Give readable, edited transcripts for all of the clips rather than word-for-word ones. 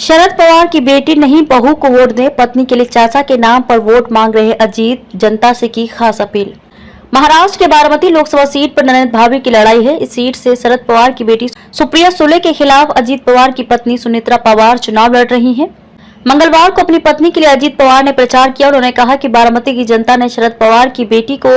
शरद पवार की बेटी नहीं बहू को वोट दें, पत्नी के लिए चाचा के नाम पर वोट मांग रहे अजीत, जनता से की खास अपील। महाराष्ट्र के बारामती लोकसभा सीट पर ननद भाभी की लड़ाई है। इस सीट से शरद पवार की बेटी सुप्रिया सुले के खिलाफ अजीत पवार की पत्नी सुनेत्रा पवार चुनाव लड़ रही हैं। मंगलवार को अपनी पत्नी के लिए अजीत पवार ने प्रचार किया। उन्होंने कहा कि बारामती की जनता ने शरद पवार की बेटी को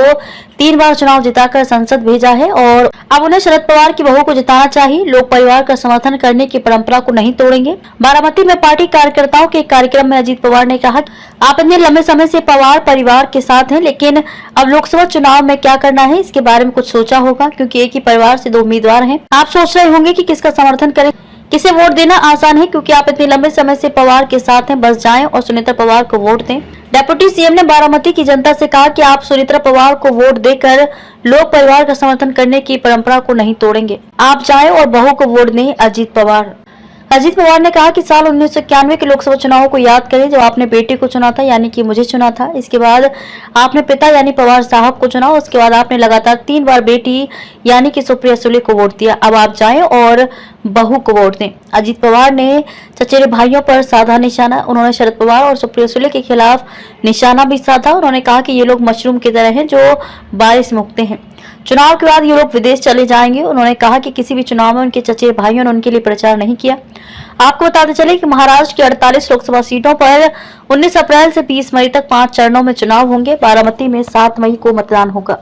3 बार चुनाव जिताकर संसद भेजा है और अब उन्हें शरद पवार की बहू को जिताना चाहिए। लोग परिवार का समर्थन करने की परंपरा को नहीं तोड़ेंगे। बारामती में पार्टी कार्यकर्ताओं के एक कार्यक्रम में अजीत पवार ने कहा, आप इतने लंबे समय से पवार परिवार के साथ हैं, लेकिन अब लोकसभा चुनाव में क्या करना है इसके बारे में कुछ सोचा होगा, क्योंकि एक ही परिवार से 2 उम्मीदवार हैं। आप सोच रहे होंगे कि किसका समर्थन करें। किसे वोट देना आसान है, क्योंकि आप इतने लंबे समय से पवार के साथ हैं। बस जाएं और सुनेत्रा पवार को वोट दें। डेप्यूटी सीएम ने बारामती की जनता से कहा कि आप सुनेत्रा पवार को वोट देकर लोक परिवार का समर्थन करने की परंपरा को नहीं तोड़ेंगे। आप जाएं और बहू को वोट दें। अजीत पवार ने कहा कि साल 1991 के लोकसभा चुनावों को याद करें, जब आपने बेटे को चुना था, यानी कि मुझे चुना था। इसके बाद आपने पिता यानी पवार साहब को चुना। उसके बाद आपने लगातार 3 बार बेटी यानी कि सुप्रिया सुले को वोट दिया। अब आप जाएं और बहू को वोट दें। अजीत पवार ने चचेरे भाइयों पर साधा निशाना। उन्होंने शरद पवार और सुप्रिया सुले के खिलाफ निशाना भी साधा। उन्होंने कहा कि ये लोग मशरूम की तरह हैं जो बारिश में उगते हैं। चुनाव के बाद ये लोग विदेश चले जाएंगे। उन्होंने कहा कि किसी भी चुनाव में उनके चचेरे भाइयों ने उनके लिए प्रचार नहीं किया। आपको बताते चले कि महाराष्ट्र की 48 लोकसभा सीटों पर 19 अप्रैल से 30 मई तक 5 चरणों में चुनाव होंगे। बारामती में 7 मई को मतदान होगा।